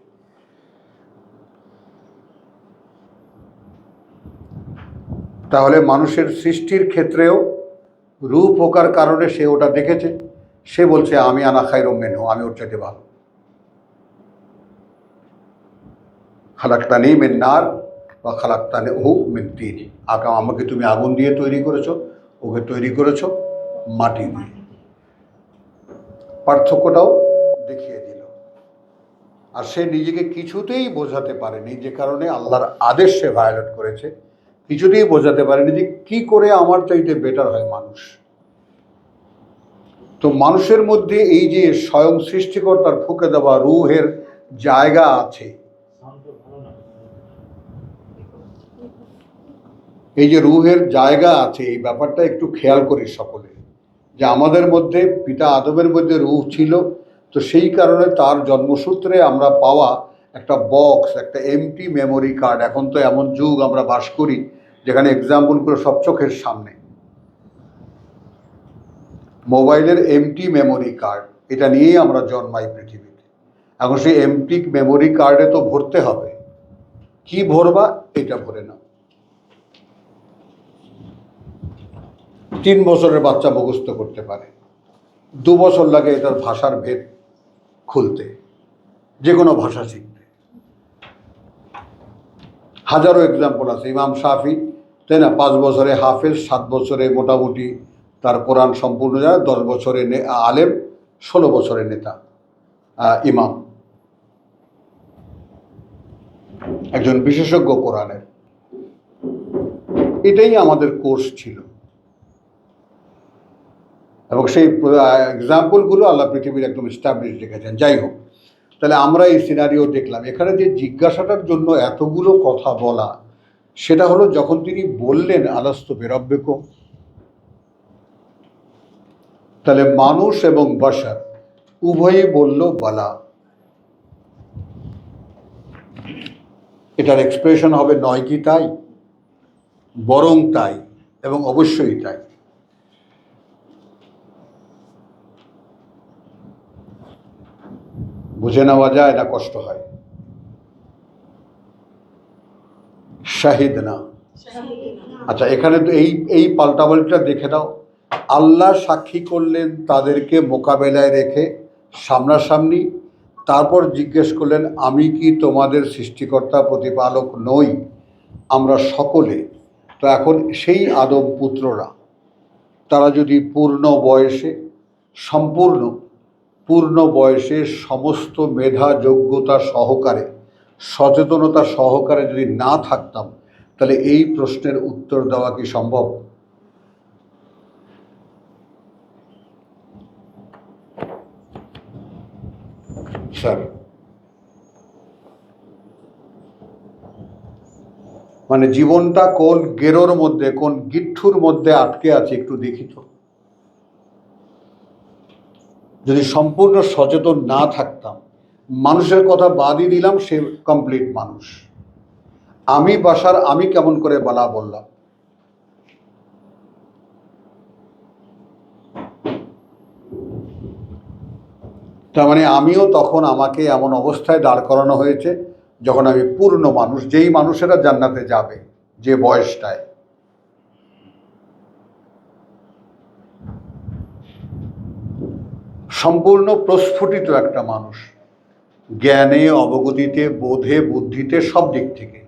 তাহলে মানুষের সৃষ্টির ক্ষেত্রেও রূহ ফোকার কারণে সে ওটা দেখেছে, সে বলছে আমি আনা খায়রুম মিনহু, আমি ওর চাইতে ভালো। খালাকতানি মিন নার বা খালাকতানিহু মিন তিন, আমাকে তুমি আগুন দিয়ে তৈরি করেছো, ওকে তৈরি করেছো মাটি দিয়ে। পার্থক্যটাও দেখিয়ে দিল। আর সে নিজেকে কিছুতেই বোঝাতে পারেনি, যে কারণে আল্লাহর আদেশ সে ভায়োলেট করেছে। কিছুতেই বোঝাতে পারেনি যে কি করে আমার চাইতে বেটার হয় মানুষ। তো মানুষের মধ্যে এই যে স্বয়ং সৃষ্টিকর্তার ফুঁকে দেওয়া রূহের জায়গা আছে, এই যে রূহের জায়গা আছে, এই ব্যাপারটা একটু খেয়াল করি সকলে, যে আমাদের মধ্যে পিতা আদমের মধ্যে রূহ ছিল, তো সেই কারণে তার জন্মসূত্রে আমরা পাওয়া একটা বক্স, একটা এমটি মেমোরি কার্ড। এখন তো এমন যুগ আমরা বাস করি যেখানে এক্সাম্পলগুলো সব চোখের সামনে। মোবাইলের এমটি মেমোরি কার্ড, এটা নিয়েই আমরা জন্মাই পৃথিবীতে। এখন সেই এমটি মেমোরি কার্ডে তো ভরতে হবে। কি ভরবা? এটা ভরে নাও। 3 বছরের বাচ্চা মুখস্থ করতে পারে, 2 বছর লাগে এটার ভাষার ভেদ খুলতে, যে কোনো ভাষা শিখতে। হাজারো এক্সাম্পল আছে। ইমাম শাফি, তাই না, 5 বছরে হাফেজ, 7 বছরে মোটামুটি তার কোরআন সম্পূর্ণ যায়, 10 বছরে আলেম, 16 বছরে নেতা, ইমাম, একজন বিশেষজ্ঞ কোরআনের। এটাই আমাদের কোর্স ছিল, এবং সেই এক্সাম্পলগুলো আল্লাহ পৃথিবীর একদম এস্টাবলিশ রেখেছেন। যাই হোক, তাহলে আমরা এই সিনারিও দেখলাম। এখানে যে জিজ্ঞাসাটার জন্য এতগুলো কথা বলা, সেটা হলো যখন তিনি বললেন আলাস্তু বিরাব্বিকুম, তাহলে মানুষ এবং বাশার উভয়ই বলল বালা। এটার এক্সপ্রেশন হবে নয় কি তাই, বরং তাই, এবং অবশ্যই তাই। বুঝে নেওয়া যায় না কষ্ট হয়? শাহিদ না। আচ্ছা, এখানে তো এই পাল্টাপাল্টা দেখে দাও। আল্লাহ সাক্ষী করলেন তাদেরকে মোকাবেলায় রেখে সামনাসামনি, তারপর জিজ্ঞেস করলেন আমি কি তোমাদের সৃষ্টিকর্তা প্রতিপালক নই? আমরা সকলে তো এখন সেই আদম পুত্ররা, তারা যদি পূর্ণ বয়সে সমস্ত মেধা যোগ্যতা সহকারে, সচেতনতা সহকারে যদি না থাকতাম, তাহলে এই প্রশ্নের উত্তর দেওয়া কি সম্ভব? স্যার, মানে জীবনটা কোন গেরোর মধ্যে, কোন গিট্ঠুর মধ্যে আটকে আছে একটু দেখি তো। যদি সম্পূর্ণ সচেতন না থাকতাম, মানুষের কথা বাদই দিলাম, সে কমপ্লিট মানুষ, আমি বাশার, আমি কেমন করে বালা বললাম? তার মানে আমিও তখন, আমাকে এমন অবস্থায় দাঁড় করানো হয়েছে যখন আমি পূর্ণ মানুষ, যেই মানুষেরা জান্নাতে যাবে যে বয়সটায়। সম্পূর্ণ প্রস্ফুটিত একটা মানুষ, জ্ঞানে, অবগতিতে, বোধে, বুদ্ধিতে, সব দিক থেকে,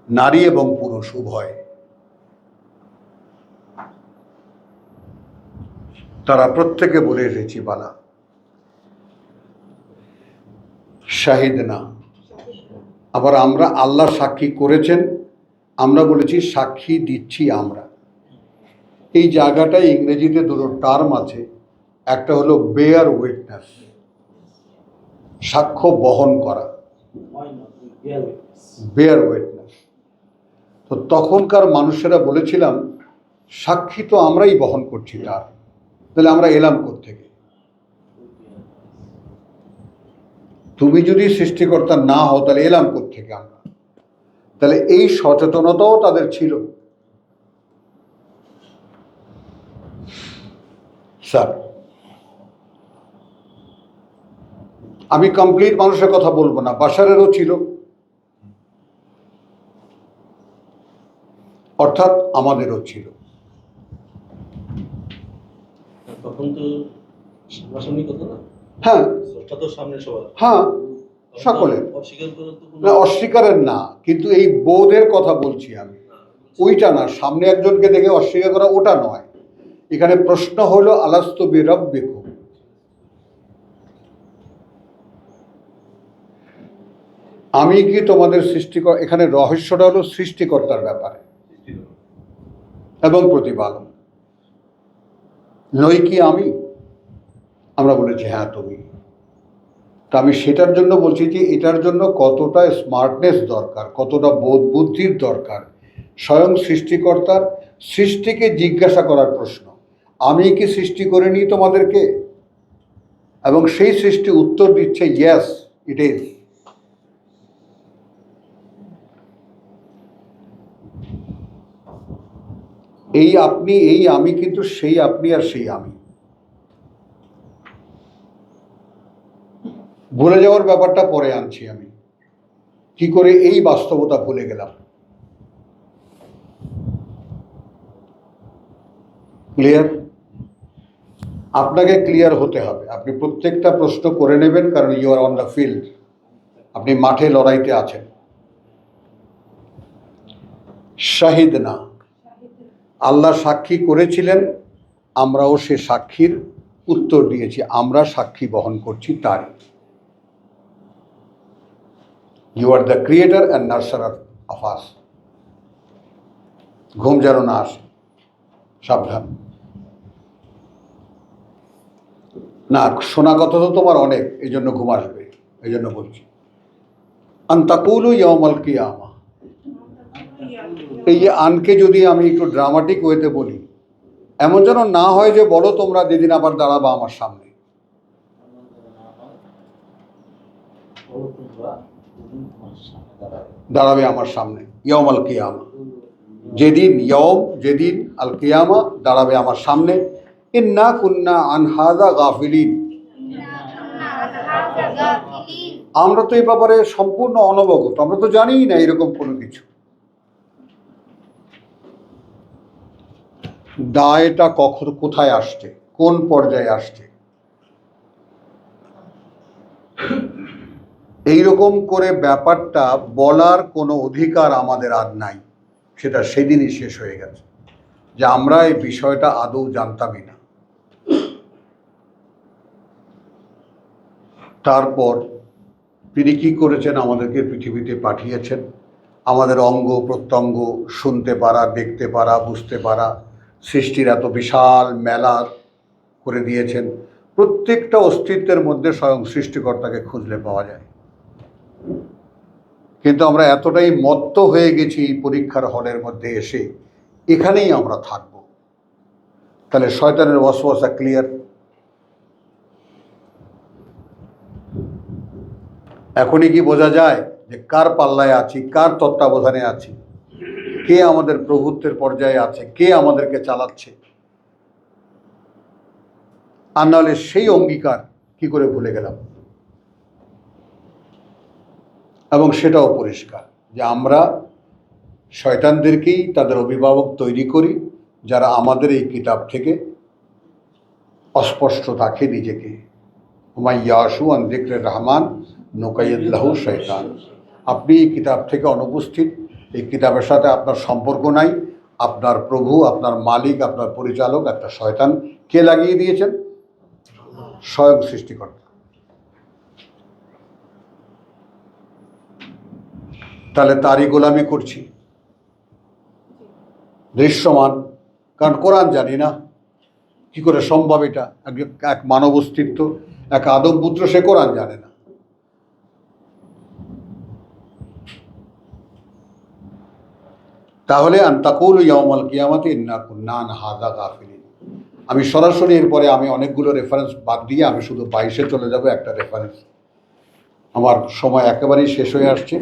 নারী এবং পুরুষ উভয়। তারা প্রত্যেকে বলে এসেছি বালা শাহিদ না। আবার আমরা আল্লাহ সাক্ষী করেছেন, আমরা বলেছি সাক্ষী দিচ্ছি আমরা। এই জায়গাটায় ইংরেজিতে দুটো টার্ম আছে, একটা হলো বেয়ার উইটনেস, সাক্ষ্য বহন করা, বেয়ার উইটনেস। তো তখনকার মানুষেরা বলেছিলাম সাক্ষী তো আমরাই বহন করছি, তার তাহলে আমরা এলাম কোত্থেকে? তুমি যদি সৃষ্টিকর্তা না হও তাহলে এলাম কোত্থেকে আমরা? তাহলে এই সচেতনতাও তাদের ছিল। স্যার, আমি কমপ্লিট মানুষের কথা বলবো না, বাশারেরও ছিল, অর্থাৎ আমাদেরও ছিল। তখন তো সামনাসামনি কথা না। হ্যাঁ স্রষ্টা তো সামনে সবার। হ্যাঁ, সকলের। অস্বীকার করার তো কোনো না, অস্বীকারের না, কিন্তু এই বোধের কথা বলছি আমি, ওইটা না। সামনে একজনকে দেখে অস্বীকার করা ওটা নয়। এখানে প্রশ্ন হলো আলাস্তু বিরাব্বিকুম, আমি কি তোমাদের সৃষ্টিকর? এখানে রহস্যটা হলো সৃষ্টিকর্তার ব্যাপারে এবং প্রতিপালন। নই কি আমি? আমরা বলেছি হ্যাঁ তুমি। তা আমি সেটার জন্য বলছি যে এটার জন্য কতটা স্মার্টনেস দরকার, কতটা বোধ বুদ্ধির দরকার। স্বয়ং সৃষ্টিকর্তার সৃষ্টিকে জিজ্ঞাসা করার প্রশ্ন, আমি কি সৃষ্টি করিনি তোমাদেরকে? এবং সেই সৃষ্টি উত্তর দিচ্ছে ইয়েস ইট ইজ। এই আপনি, এই আমি, কিন্তু সেই আপনি আর সেই আমি। ভুলে যাওয়ার ব্যাপারটা পরে আনছি আমি, কি করে এই বাস্তবতা ভুলে গেলাম। ক্লিয়ার? আপনাকে ক্লিয়ার হতে হবে। আপনি প্রত্যেকটা প্রশ্ন করে নেবেন, কারণ you are on the field, আপনি মাঠে লড়াইতে আছেন। শাহিদ না, আল্লাহ সাক্ষী করেছিলেন, আমরাও সে সাক্ষীর উত্তর দিয়েছি, আমরা সাক্ষী বহন করছি তার। You are the creator and nurturer of us. ঘুম যেন না আসে, সাবধান। না, শোনা কথা তো তোমার অনেক, এই জন্য ঘুম আসবে, এই জন্য বলছি। আনতাকুলু ইয়াউমাল কিয়ামা, এই যে আনকে যদি আমি একটু ড্রামাটিক ওয়েতে বলি, এমন যেন না হয় যে বলো তোমরা যেদিন আবার দাঁড়াবা আমার সামনে। দাঁড়াবে আমার সামনে ইয়াউমাল কিয়ামা, যেদিন ইয়ম, যেদিন আল কিয়ামা দাঁড়াবে আমার সামনে। ইন্না কুন্না আন হাযা গাফিলিন, আমরা তো এই ব্যাপারে সম্পূর্ণ অনবগত, আমরা তো জানিই না এরকম কোনো কিছু। দায়টা কখন, কোথায় আসছে, কোন পর্যায়ে আসছে, এইরকম করে ব্যাপারটা বলার কোনো অধিকার আমাদের আর নাই। সেটা সেদিনই শেষ হয়ে গেছে, যে আমরা এই বিষয়টা আদৌ জানতামই না। তারপর তিনি কি করেছেন? আমাদেরকে পৃথিবীতে পাঠিয়েছেন, আমাদের অঙ্গ প্রত্যঙ্গ শুনতে পারা, দেখতে পারা, বুঝতে পারা, সৃষ্টির এত বিশাল মেলা করে দিয়েছেন। প্রত্যেকটা অস্তিত্বের মধ্যে স্বয়ং সৃষ্টিকর্তাকে খুঁজলে পাওয়া যায়। কিন্তু আমরা এতটাই মত্ত হয়ে গেছি পরীক্ষার হলের মধ্যে এসে, এখানেই আমরা থাকব। তাহলে শয়তানের ওয়াসওয়াসা ক্লিয়ার। এখনই কি বোঝা যায় যে কার পাল্লায় আছি, কার তত্ত্বাবধানে আছি, কে আমাদের প্রভুত্বের পর্যায়ে আছে, কে আমাদেরকে চালাচ্ছে? আর নাহলে সেই অঙ্গীকার কি করে ভুলে গেলাম? এবং সেটাও পরিষ্কার যে আমরা শয়তানদেরকেই তাদের অভিভাবক তৈরি করি, যারা আমাদের এই কিতাব থেকে অস্পষ্ট রাখে নিজেকে। হুমাইয়াশু আন যিকরে রহমান নুকাইয়িদ লাহু শয়তান। আপনি এই কিতাব থেকে অনুপস্থিত, এই কিতাবের সাথে আপনার সম্পর্ক নাই। আপনার প্রভু, আপনার মালিক, আপনার পরিচালক একটা শয়তান। কে লাগিয়ে দিয়েছেন? স্বয়ং সৃষ্টিকর্তা। তাহলে তারই গোলামি করছি দৃশ্যমান, কারণ কোরআন জানি না। কি করে সম্ভব এটা? এক মানব অস্তিত্ব, এক আদম পুত্র, সে কোরআন জানে না। তাহলে আনতাকুল ইয়াউমাল কিয়ামাতি ইন্না কুন্না আন হাযা গাফিলিন। আমি সরাসরি এরপরে আমি অনেকগুলো রেফারেন্স বাদ দিয়ে আমি শুধু 22-এ চলে যাব, একটা রেফারেন্স। আমার সময় একেবারেই শেষ হয়ে আসছে।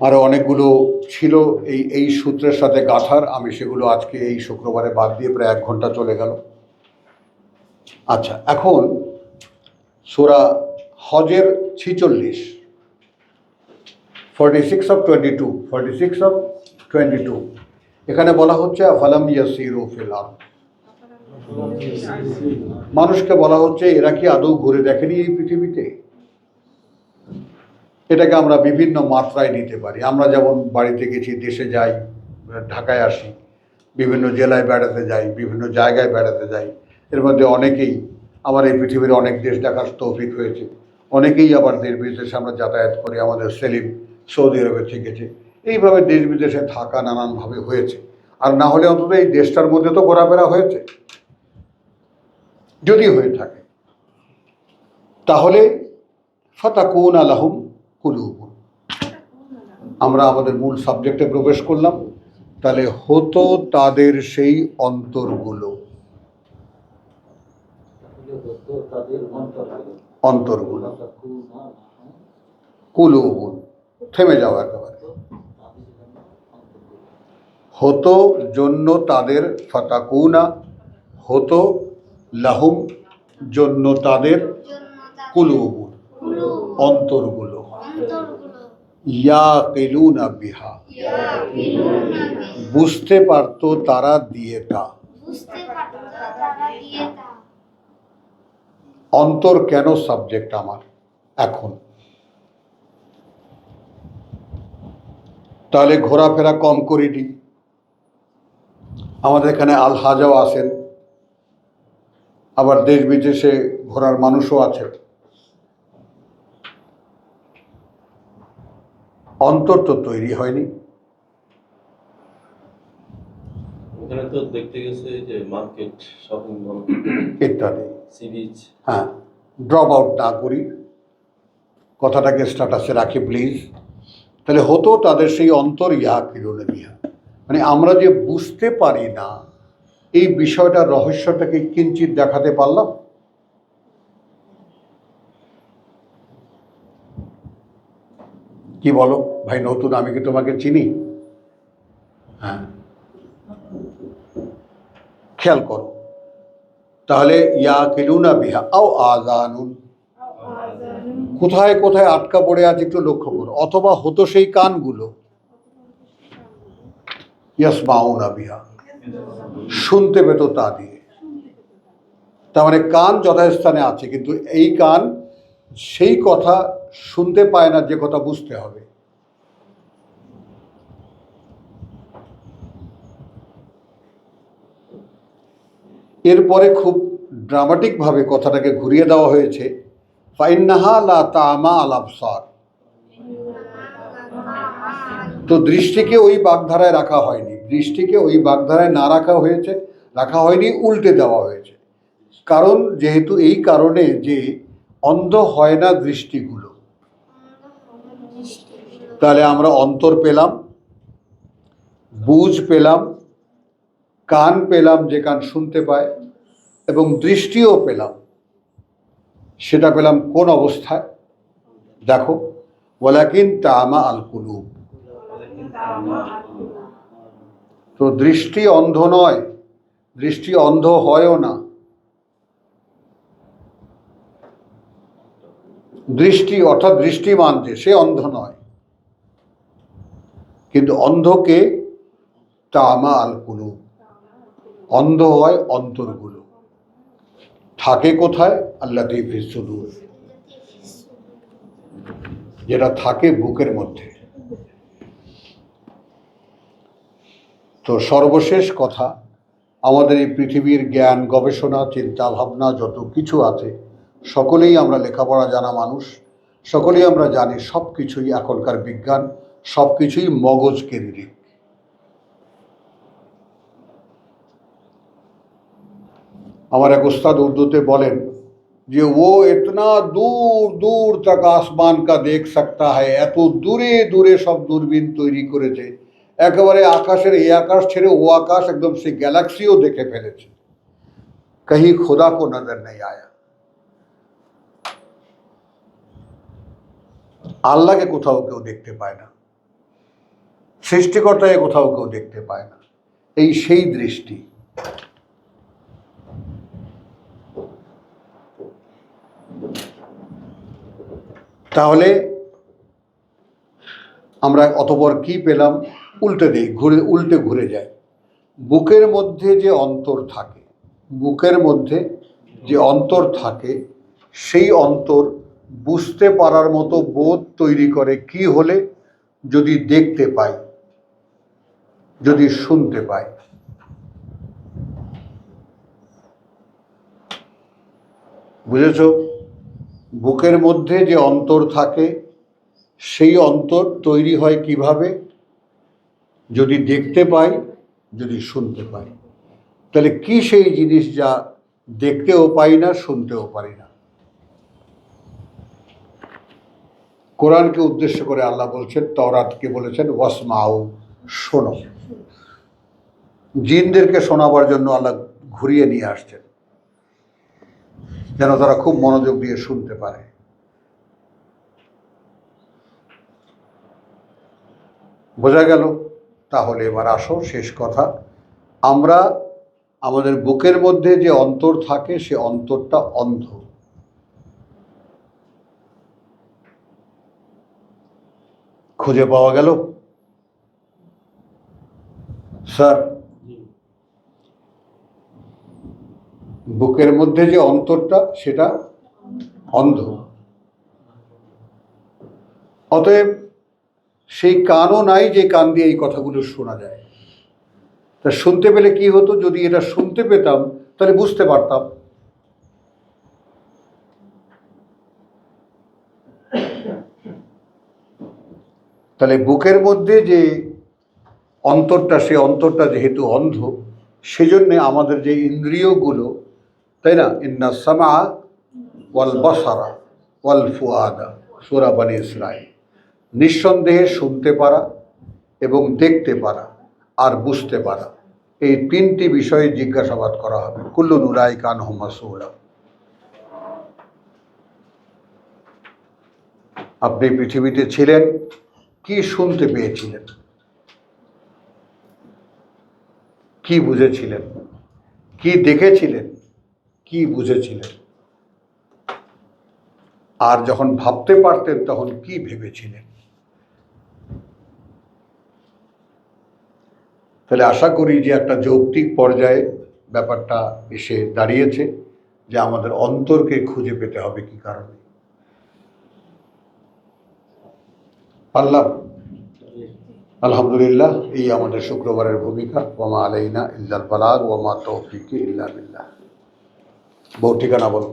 আরও অনেকগুলো ছিল এই সূত্রের সাথে গাঁথার, আমি সেগুলো আজকে এই শুক্রবারে বাদ দিয়ে প্রায় 1 ঘন্টা চলে গেল। আচ্ছা, এখন সূরা হজের 46 এখানে বলা হচ্ছে আফালাম ইয়াসিরু ফিল আরদ। মানুষকে বলা হচ্ছে এরা কি আদৌ ঘুরে দেখেনি এই পৃথিবীতে? এটাকে আমরা বিভিন্ন মাত্রায় নিতে পারি। আমরা যেমন বাড়িতে গেছি, দেশে যাই, ঢাকায় আসি, বিভিন্ন জেলায় বেড়াতে যাই, বিভিন্ন জায়গায় বেড়াতে যাই। এর মধ্যে অনেকেই আমার এই পৃথিবীর অনেক দেশ দেখার তৌফিক হয়েছে। অনেকেই আবার দেশ বিদেশে আমরা যাতায়াত করি। আমাদের সেলিম সৌদি আরবে থেকেছে। এইভাবে দেশ বিদেশে থাকা নানানভাবে হয়েছে। আর না হলে অন্তত এই দেশটার মধ্যে তো ঘোরাফেরা হয়েছে। যদি হয়ে থাকে তাহলে ফাতাকুনা লাহুম কুলুবুন। আমরা আমাদের মূল সাবজেক্টে প্রবেশ করলাম। তাহলে হতো তাদের সেই অন্তরগুলো, অন্তরগুলো, কুলুবুন, থেমে যাওয়া একেবারে। হতো জন্য তাদের, ফাতাকুনা হতো, লাহুম জন্য তাদের, কুলুবুন অন্তরগুলো, ইয়াকিলুনা বিহা বুঝতে পারত তারা দিয়ে তা। অন্তর কেন সাবজেক্ট আমার এখন? তাহলে ঘোরাফেরা কম করিনি। আমাদের এখানে আল হাজাও আসেন, আবার দেশ বিদেশে ঘোরার মানুষও আছে। অন্তর তো তৈরি হয়নি। ওখানে তো দেখতে গেছে যে মার্কেট, শপিং মল ইত্যাদি। Sea beach. হ্যাঁ, ড্রপ আউট না করি, কথাটাকে স্ট্যাটাসে রাখি প্লিজ। তাহলে হতো তাদের সেই অন্তর ইয়াকিলুনা বিহা, মানে আমরা যে বুঝতে পারি না এই বিষয়টার রহস্যটাকে কিঞ্চিৎ দেখাতে পারলাম। কি বলো ভাই নতুন, আমি কি তোমাকে চিনি? হ্যাঁ, খেয়াল করো তাহলে ইয়াকিলুনা বিহা আও আযানুন, কোথায় কোথায় আটকা পড়ে আছে একটু লক্ষ্য করো। অথবা হতো সেই কানগুলো, ইয়াসমাউনা বিহা শুনতে পেত তা দিয়ে। তার মানে কান যথাস্থানে আছে, কিন্তু এই কান সেই কথা শুনতে পায় না যে কথা বুঝতে হবে। এরপরে খুব ড্রামাটিকভাবে কথাটাকে ঘুরিয়ে দেওয়া হয়েছে, ফাইন্নাহা লা তা'মা আল আবসার। তো দৃষ্টিকে ওই বাগধারায় রাখা হয়নি, দৃষ্টিকে ওই বাগধারায় না রাখা হয়েছে, রাখা হয়নি, উল্টে দেওয়া হয়েছে। কারণ যেহেতু এই কারণে যে অন্ধ হয় না দৃষ্টিগুলো, তাহলে আমরা অন্তর পেলাম, বুঝ পেলাম, কান পেলাম যে কান শুনতে পায়, এবং দৃষ্টিও পেলাম। সেটা পেলাম কোন অবস্থায়? দেখো, ওয়ালাকিন তা'মা আল কুলুব। তো দৃষ্টি অন্ধ নয়, দৃষ্টি অন্ধ হয়ও না। দৃষ্টি অর্থাৎ দৃষ্টিমান যে, সে অন্ধ নয়। কিন্তু অন্ধকে তামা আল কুলুব, অন্ধ হয় অন্তরগুলো। থাকে কোথায়? আল্লাতী ফিস সুদূর, যেটা থাকে বুকের মধ্যে। তো সর্বশেষ কথা, আমাদের এই পৃথিবীর জ্ঞান, গবেষণা, চিন্তা ভাবনা যত কিছু আছে, সকলেই আমরা লেখাপড়া জানা মানুষ, সকলেই আমরা জানি সব কিছুই এখনকার বিজ্ঞান, সব কিছুই মগজ কেন্দ্রিক। আমার এক উস্তাদ উর্দুতে বলেন যে ও ইতনা দূর দূর তক আসমান কা দেখ সকতা হ্যায়, এত দূরে দূরে সব দূরবীন তৈরি করেছে, একেবারে আকাশের এই আকাশ ছেড়ে ও আকাশ, একদম সেই গ্যালাক্সিও দেখে ফেলেছে, কहीं खुदा को नजर नहीं आया। আল্লাহকে কোথাও কেউ দেখতে পায় না, সৃষ্টিকর্তাকে কোথাও কেউ দেখতে পায় না। এই সেই দৃষ্টি। তাহলে আমরা অতঃপর কি পেলাম? উল্টে দেই, উল্টে ঘুরে যায়। বুকের মধ্যে যে অন্তর থাকে, বুকের মধ্যে যে অন্তর থাকে, সেই অন্তর বুঝতে পারার মতো বোধ তৈরি করে কি হলে? যদি দেখতে পাই, যদি শুনতে পাই। বুঝেছ? বুকের মধ্যে যে অন্তর থাকে, সেই অন্তর তৈরি হয় কিভাবে? যদি দেখতে পাই, যদি শুনতে পাই। তাহলে কি সেই জিনিস যা দেখতেও পাই না, শুনতেও পারি না? কোরআনকে উদ্দেশ্য করে আল্লাহ বলছেন, তাওরাতকে বলেছেন ওয়াসমাউ, শোনো। জিনদেরকে শোনাবার জন্য আল্লাহ ঘুরিয়ে নিয়ে আসছেন, যেন তারা খুব মনোযোগ দিয়ে শুনতে পারে। বোঝা গেল? তাহলে এবার আসো শেষ কথা। আমরা আমাদের বুকের মধ্যে যে অন্তর থাকে, সে অন্তরটা অন্ধ। খুঁজে পাওয়া গেল? স্যার, বুকের মধ্যে যে অন্তরটা, সেটা অন্ধ। অতএব সেই কানও নাই যে কান দিয়ে এই কথাগুলো শোনা যায়। তা শুনতে পেলে কি হতো? যদি এটা শুনতে পেতাম তাহলে বুঝতে পারতাম। তাহলে বুকের মধ্যে যে অন্তরটা, সে অন্তরটা যেহেতু অন্ধ, সেজন্য আমাদের যে ইন্দ্রিয়গুলো, তাই না, ইন্না সামা ওয়াল বাসারা ওয়াল ফুআদা, সূরা বনী ইসরাঈল, নিঃসন্দেহে শুনতে পারা এবং দেখতে পারা আর বুঝতে পারা, এই তিনটি বিষয়ে জিজ্ঞাসাবাদ করা হবে। কুল্লুন উলাইকা আনহু মাসউলা। আপনি পৃথিবীতে ছিলেন, কি শুনতে পেয়েছিলেন? কি বুঝেছিলেন? কি দেখেছিলেন? কি বুঝেছিলেন? আর যখন ভাবতে পারতেন তখন কি ভেবেছিলেন? তাহলে আশা করি যে একটা যৌক্তিক পর্যায়ে ব্যাপারটা এসে দাঁড়িয়েছে, যে আমাদের অন্তরকে খুঁজে পেতে হবে কি কারণে। পারলাম? আলহামদুলিল্লাহ, এই আমাদের শুক্রবারের ভূমিকা। ওয়ামা আলাইনা ইল্লাল বালাগ ওয়ামা তৌফিকি ইল্লা বিল্লাহ। বউ ঠিকানা বলো।